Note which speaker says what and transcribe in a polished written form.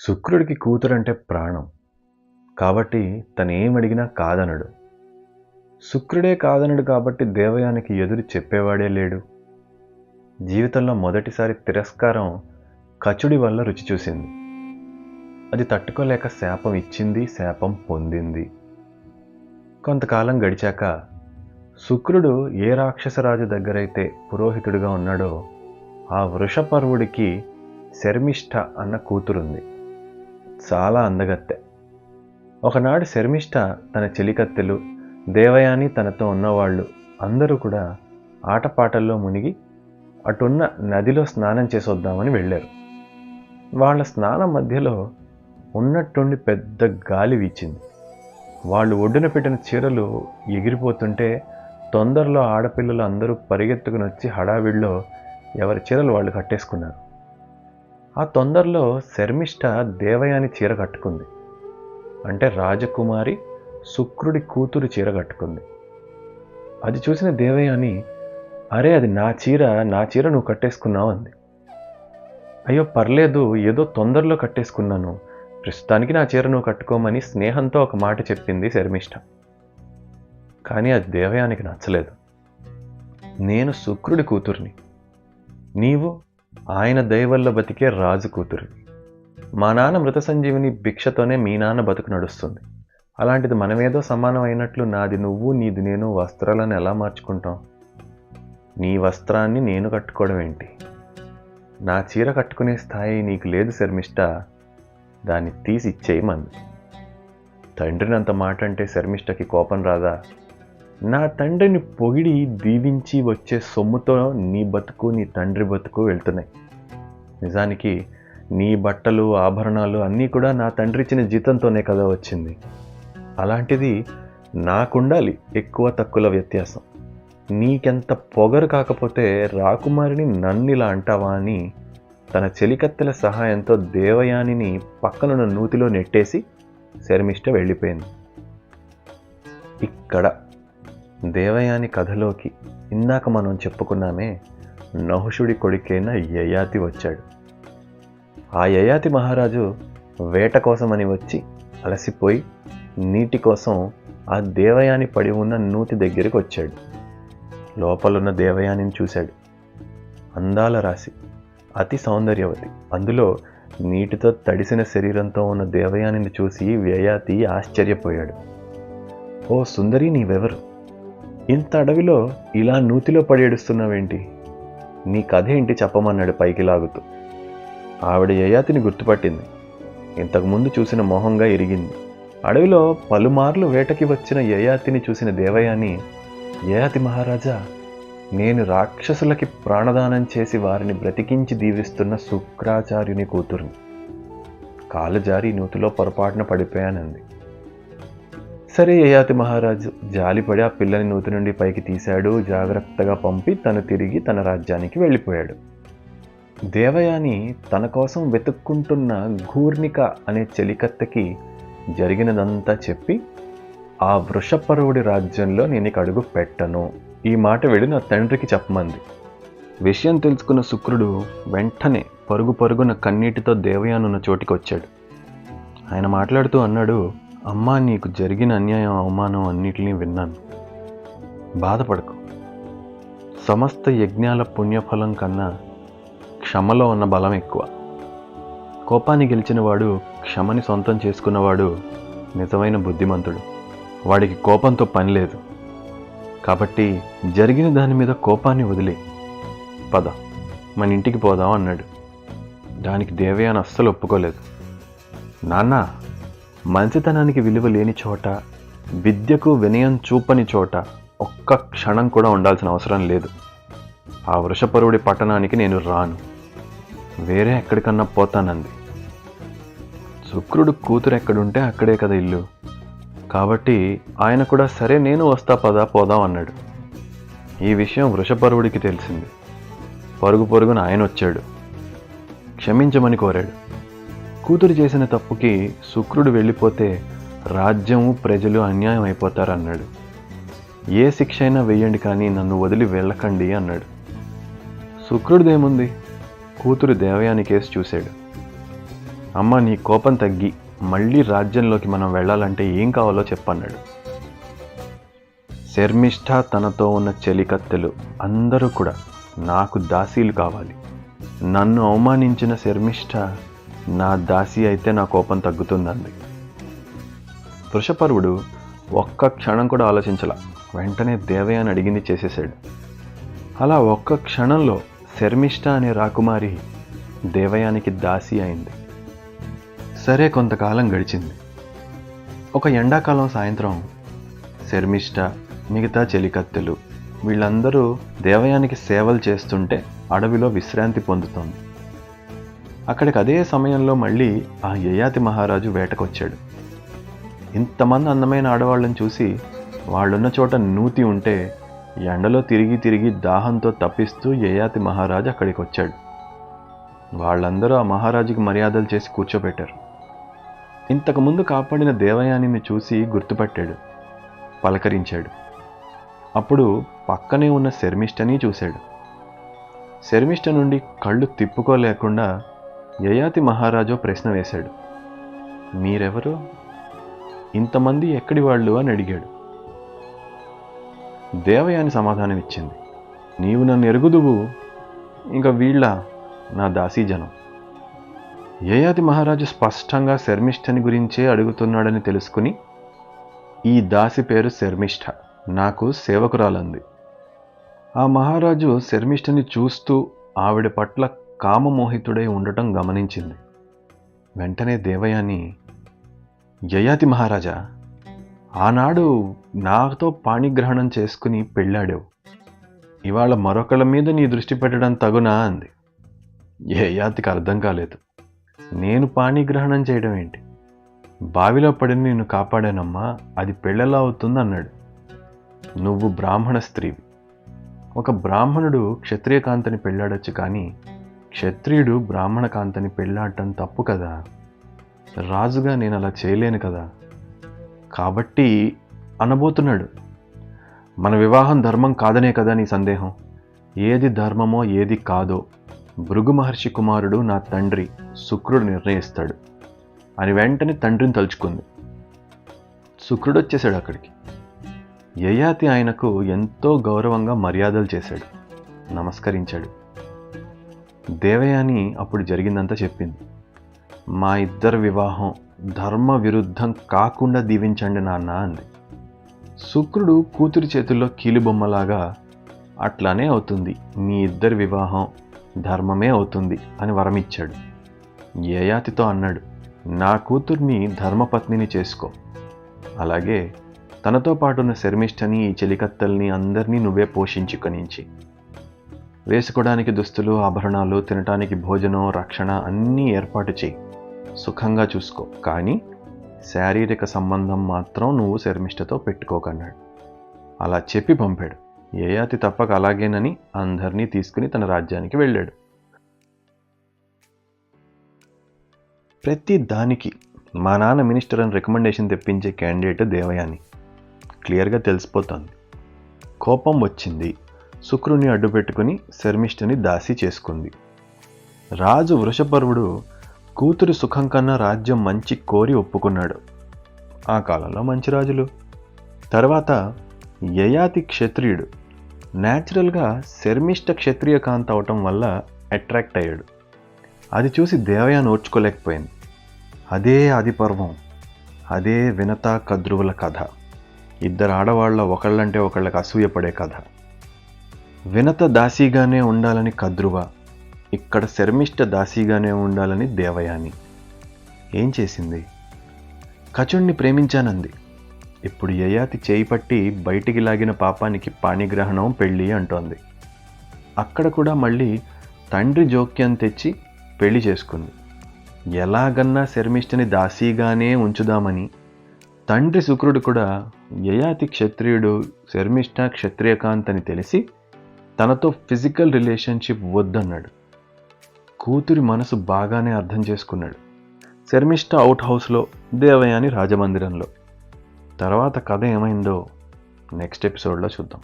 Speaker 1: శుక్రుడికి కూతురంటే ప్రాణం. కాబట్టి తనేమడిగినా కాదనడు. శుక్రుడే కాదనడు కాబట్టి దేవయానికి ఎదురు చెప్పేవాడే లేడు. జీవితంలో మొదటిసారి తిరస్కారం కచుడి వల్ల రుచి చూసింది. అది తట్టుకోలేక శాపం ఇచ్చింది, శాపం పొందింది. కొంతకాలం గడిచాక శుక్రుడు ఏ రాక్షసరాజు దగ్గరైతే పురోహితుడిగా ఉన్నాడో ఆ వృషపర్వుడికి శర్మిష్ఠ అన్న కూతురుంది. చాలా అందగత్తె. ఒకనాడు శర్మిష్ఠ తన చెలికత్తెలు, దేవయాని తనతో ఉన్నవాళ్ళు అందరూ కూడా ఆటపాటల్లో మునిగి అటున్న నదిలో స్నానం చేసొద్దామని వెళ్ళారు. వాళ్ళ స్నానం మధ్యలో ఉన్నట్టుండి పెద్ద గాలి వీచింది. వాళ్ళు ఒడ్డున పెట్టిన చీరలు ఎగిరిపోతుంటే తొందరలో ఆడపిల్లలు అందరూ పరిగెత్తుకుని వచ్చి హడావిడిలో ఎవరి చీరలు వాళ్ళు కట్టేసుకున్నారు. ఆ తొందరలో శర్మిష్ఠ దేవయాని చీర కట్టుకుంది. అంటే రాజకుమారి శుక్రుడి కూతురు చీర కట్టుకుంది. అది చూసిన దేవయాని, అరే అది నా చీర నువ్వు కట్టేసుకున్నావు అంది. అయ్యో పర్లేదు, ఏదో తొందరలో కట్టేసుకున్నాను, ప్రస్తుతానికి నా చీర నువ్వు కట్టుకోమని స్నేహంతో ఒక మాట చెప్పింది శర్మిష్ఠ. కానీ అది దేవయానికి నచ్చలేదు. నేను శుక్రుడి కూతుర్ని, నీవు ఆయన దయవల్ల బతికే రాజు కూతురు. మా నాన్న మృత సంజీవిని భిక్షతోనే మీ నాన్న బతుకు నడుస్తుంది. అలాంటిది మనమేదో సమానం అయినట్లు నాది నువ్వు నీది నేను వస్త్రాలను ఎలా మార్చుకుంటాం? నీ వస్త్రాన్ని నేను కట్టుకోవడం ఏంటి? నా చీర కట్టుకునే స్థాయి నీకు లేదు శర్మిష్ఠ, దాన్ని తీసి ఇచ్చేయమంది. తండ్రిని అంత మాట అంటే శర్మిష్ఠకి కోపం రాదా? నా తండ్రిని పొగిడి దీవించి వచ్చే సొమ్ముతో నీ బతుకు నీ తండ్రి బతుకు వెళ్తున్నాయి. నిజానికి నీ బట్టలు ఆభరణాలు అన్నీ కూడా నా తండ్రి ఇచ్చిన జీతంతోనే కదా వచ్చింది. అలాంటిది నాకుండాలి ఎక్కువ తక్కువ వ్యత్యాసం. నీకెంత పొగరు కాకపోతే రాకుమారిని నన్నిలా అంటావా అని తన చెలికత్తెల సహాయంతో దేవయానిని పక్కనున్న నూతిలో నెట్టేసి శర్మిష్ఠ వెళ్ళిపోయింది. ఇక్కడ దేవయాని కథలోకి ఇందాక మనం చెప్పుకున్నామే, నహుషుడి కొడుకైన యయాతి వచ్చాడు. ఆ యయాతి మహారాజు వేట కోసమని వచ్చి అలసిపోయి నీటి కోసం ఆ దేవయాని పడి ఉన్న నూతి దగ్గరికి వచ్చాడు. లోపలున్న దేవయానిని చూశాడు. అందాల రాశి, అతి సౌందర్యవతి. అందులో నీటితో తడిసిన శరీరంతో ఉన్న దేవయానిని చూసి యయాతి ఆశ్చర్యపోయాడు. ఓ సుందరి, నీవెవరు? ఇంత అడవిలో ఇలా నూతిలో పడేడుస్తున్నావేంటి? నీ కథ ఏంటి చెప్పమన్నాడు పైకి లాగుతూ. ఆవిడ యయాతిని గుర్తుపట్టింది. ఇంతకుముందు చూసిన మోహంగా ఎరిగింది. అడవిలో పలుమార్లు వేటకి వచ్చిన యయాతిని చూసిన దేవయాని, యయాతి మహారాజా, నేను రాక్షసులకి ప్రాణదానం చేసి వారిని బ్రతికించి దీవిస్తున్న శుక్రాచార్యుని కూతురుని. కాలు జారి నూతిలో పొరపాటున పడిపోయానంది. సరే, యయాతి మహారాజు జాలిపడి ఆ పిల్లని నూతి నుండి పైకి తీశాడు. జాగ్రత్తగా పంపి తను తిరిగి తన రాజ్యానికి వెళ్ళిపోయాడు. దేవయాని తన కోసం వెతుక్కుంటున్న ఘూర్ణిక అనే చెలికత్తెకి జరిగినదంతా చెప్పి, ఆ వృషపర్వుడి రాజ్యంలో నేను ఇక అడుగు పెట్టను, ఈ మాట వెళ్ళి నా తండ్రికి చెప్పమంది. విషయం తెలుసుకున్న శుక్రుడు వెంటనే పరుగున కన్నీటితో దేవయానున్న చోటికి వచ్చాడు. ఆయన మాట్లాడుతూ అన్నాడు, అమ్మా, నీకు జరిగిన అన్యాయం అవమానం అన్నిటినీ విన్నాను. బాధపడకు. సమస్త యజ్ఞాల పుణ్యఫలం కన్నా క్షమలో ఉన్న బలం ఎక్కువ. కోపాన్ని గెలిచినవాడు, క్షమని సొంతం చేసుకున్నవాడు నిజమైన బుద్ధిమంతుడు. వాడికి కోపంతో పని లేదు. కాబట్టి జరిగిన దాని మీద కోపాన్ని వదిలే, పద మన ఇంటికి పోదాం అన్నాడు. దానికి దేవయాని అస్సలు ఒప్పుకోలేదు. నాన్న, మంచితనానికి విలువ లేని చోట, విద్యకు వినయం చూపని చోట ఒక్క క్షణం కూడా ఉండాల్సిన అవసరం లేదు. ఆ వృషపరుడి పట్టణానికి నేను రాను, వేరే ఎక్కడికన్నా పోతానంది. శుక్రుడు కూతురు ఎక్కడుంటే అక్కడే కదా ఇల్లు. కాబట్టి ఆయన కూడా సరే నేను వస్తా, పదా పోదాం అన్నాడు. ఈ విషయం వృషపరుడికి తెలిసింది. పరుగున ఆయన వచ్చాడు. క్షమించమని కోరాడు. కూతురు చేసిన తప్పుకి శుక్రుడు వెళ్ళిపోతే రాజ్యము ప్రజలు అన్యాయం అయిపోతారన్నాడు. ఏ శిక్ష అయినా వెయ్యండి, కానీ నన్ను వదిలి వెళ్ళకండి అన్నాడు. శుక్రుడిదేముంది, కూతురు దేవయాని కేసు చూశాడు. అమ్మ, నీ కోపం తగ్గి మళ్ళీ రాజ్యంలోకి మనం వెళ్ళాలంటే ఏం కావాలో చెప్పన్నాడు. శర్మిష్ఠ, తనతో ఉన్న చెలికత్తెలు అందరూ కూడా నాకు దాసీలు కావాలి. నన్ను అవమానించిన శర్మిష్ఠ నా దాసి అయితే నా కోపం తగ్గుతుందంది. వృషపర్వుడు ఒక్క క్షణం కూడా ఆలోచించలా, వెంటనే దేవయాని అడిగింది చేసేశాడు. అలా ఒక్క క్షణంలో శర్మిష్ఠ అనే రాకుమారి దేవయానికి దాసి అయింది. సరే, కొంతకాలం గడిచింది. ఒక ఎండాకాలం సాయంత్రం శర్మిష్ఠ, మిగతా చెలికత్తెలు వీళ్ళందరూ దేవయానికి సేవలు చేస్తుంటే అడవిలో విశ్రాంతి పొందుతోంది. అక్కడికి అదే సమయంలో మళ్ళీ ఆ యయాతి మహారాజు వేటకొచ్చాడు. ఇంతమంది అందమైన ఆడవాళ్ళని చూసి వాళ్ళున్న చోట నూతి ఉంటే ఎండలో తిరిగి తిరిగి దాహంతో తప్పిస్తూ యయాతి మహారాజు అక్కడికి వచ్చాడు. వాళ్ళందరూ ఆ మహారాజుకి మర్యాదలు చేసి కూర్చోబెట్టారు. ఇంతకుముందు కాపాడిన దేవయానిని చూసి గుర్తుపట్టాడు, పలకరించాడు. అప్పుడు పక్కనే ఉన్న శర్మిష్ఠని చూశాడు. శర్మిష్ఠ నుండి కళ్ళు తిప్పుకోలేకుండా యయాతి మహారాజు ప్రశ్న వేశాడు. మీరెవరు? ఇంతమంది ఎక్కడి వాళ్ళు అని అడిగాడు. దేవయాని సమాధానం ఇచ్చింది. నీవు నన్ను ఎరుగుదువు, ఇంకా వీళ్ళ నా దాసీజనం. యయాతి మహారాజు స్పష్టంగా శర్మిష్ఠని గురించే అడుగుతున్నాడని తెలుసుకుని, ఈ దాసి పేరు శర్మిష్ఠ, నాకు సేవకురాలంది. ఆ మహారాజు శర్మిష్ఠని చూస్తూ ఆవిడ పట్ల కామమోహితుడై ఉండటం గమనించింది. వెంటనే దేవయాని, యయాతి మహారాజా, ఆనాడు నాతో పాణిగ్రహణం చేసుకుని పెళ్ళాడావు, ఇవాళ మరొకళ్ళ మీద నీ దృష్టి పెట్టడం తగునా అంది. యయాతికి అర్థం కాలేదు. నేను పాణిగ్రహణం చేయడం ఏంటి? బావిలో పడి నిన్ను కాపాడానమ్మా, అది పెళ్ళెలా అవుతుంది అన్నాడు. నువ్వు బ్రాహ్మణ స్త్రీవి. ఒక బ్రాహ్మణుడు క్షత్రియ కాంతని పెళ్ళాడొచ్చు, కానీ క్షత్రియుడు బ్రాహ్మణ కాంతని పెళ్ళాడటం తప్పు కదా. రాజుగా నేను అలా చేయలేను కదా. కాబట్టి అనబోతున్నాడు. మన వివాహం ధర్మం కాదనే కదా నీ సందేహం? ఏది ధర్మమో ఏది కాదో భృగు మహర్షి కుమారుడు నా తండ్రి శుక్రుడు నిర్ణయిస్తాడు అని వెంటనే తండ్రిని తలుచుకుంది. శుక్రుడు వచ్చేశాడు అక్కడికి. యయాతి ఆయనకు ఎంతో గౌరవంగా మర్యాదలు చేశాడు, నమస్కరించాడు. దేవయాని అప్పుడు జరిగిందంతా చెప్పింది. మా ఇద్దరి వివాహం ధర్మ విరుద్ధం కాకుండా దీవించండి నాన్న అంది. శుక్రుడు కూతురి చేతుల్లో కీలుబొమ్మలాగా అట్లానే అవుతుంది, మీ ఇద్దరి వివాహం ధర్మమే అవుతుంది అని వరమిచ్చాడు. యయాతితో అన్నాడు, నా కూతుర్ని ధర్మపత్నిని చేసుకో, అలాగే తనతో పాటున్న శర్మిష్ఠని, ఈ చెలికత్తల్ని అందరినీ నువ్వే పోషించుకనించి, వేసుకోవడానికి దుస్తులు, ఆభరణాలు, తినటానికి భోజనం, రక్షణ అన్నీ ఏర్పాటు చేయి, సుఖంగా చూసుకో, కానీ శారీరక సంబంధం మాత్రం నువ్వు శర్మిష్ఠతో పెట్టుకోకన్నాడు. అలా చెప్పి పంపాడు. యయాతి తప్పక అలాగేనని అందరినీ తీసుకుని తన రాజ్యానికి వెళ్ళాడు. ప్రతి దానికి మా నాన్న మినిస్టర్ అని రికమెండేషన్ తెప్పించే క్యాండిడేట్ దేవయాని. క్లియర్గా తెలిసిపోతోంది. కోపం వచ్చింది, శుక్రుని అడ్డుపెట్టుకుని శర్మిష్ఠని దాసి చేసుకుంది. రాజు వృషపర్వుడు కూతురి సుఖం కన్నా రాజ్యం మంచి కోరి ఒప్పుకున్నాడు. ఆ కాలంలో మంచి రాజులు. తర్వాత యయాతి క్షత్రియుడు. న్యాచురల్గా శర్మిష్ఠ క్షత్రియ కాంత అవటం వల్ల అట్రాక్ట్ అయ్యాడు. అది చూసి దేవయాని ఓర్చుకోలేకపోయింది. అదే ఆదిపర్వం, అదే వినత కద్రువుల కథ. ఇద్దరు ఆడవాళ్ళ ఒకళ్ళంటే ఒకళ్ళకి అసూయపడే కథ. వినత దాసీగానే ఉండాలని కద్రువ, ఇక్కడ శర్మిష్ఠ దాసీగానే ఉండాలని దేవయాని. ఏం చేసింది? కచుణ్ణి ప్రేమించానంది. ఇప్పుడు యయాతి చేయి పట్టి బయటికి లాగిన పాపానికి పాణిగ్రహణం, పెళ్ళి అంటోంది. అక్కడ కూడా మళ్ళీ తండ్రి జోక్యం తెచ్చి పెళ్లి చేసుకుంది. ఎలాగన్నా శర్మిష్ఠని దాసీగానే ఉంచుదామని తండ్రి శుక్రుడు కూడా యయాతి క్షత్రియుడు, శర్మిష్ఠ క్షత్రియకాంత్ అని తెలిసి తనతో ఫిజికల్ రిలేషన్షిప్ వద్దన్నాడు. కూతురి మనసు బాగానే అర్థం చేసుకున్నాడు. శర్మిష్ఠ అవుట్ హౌస్లో, దేవయాని రాజమందిరంలో. తర్వాత కథ ఏమైందో నెక్స్ట్ ఎపిసోడ్లో చూద్దాం.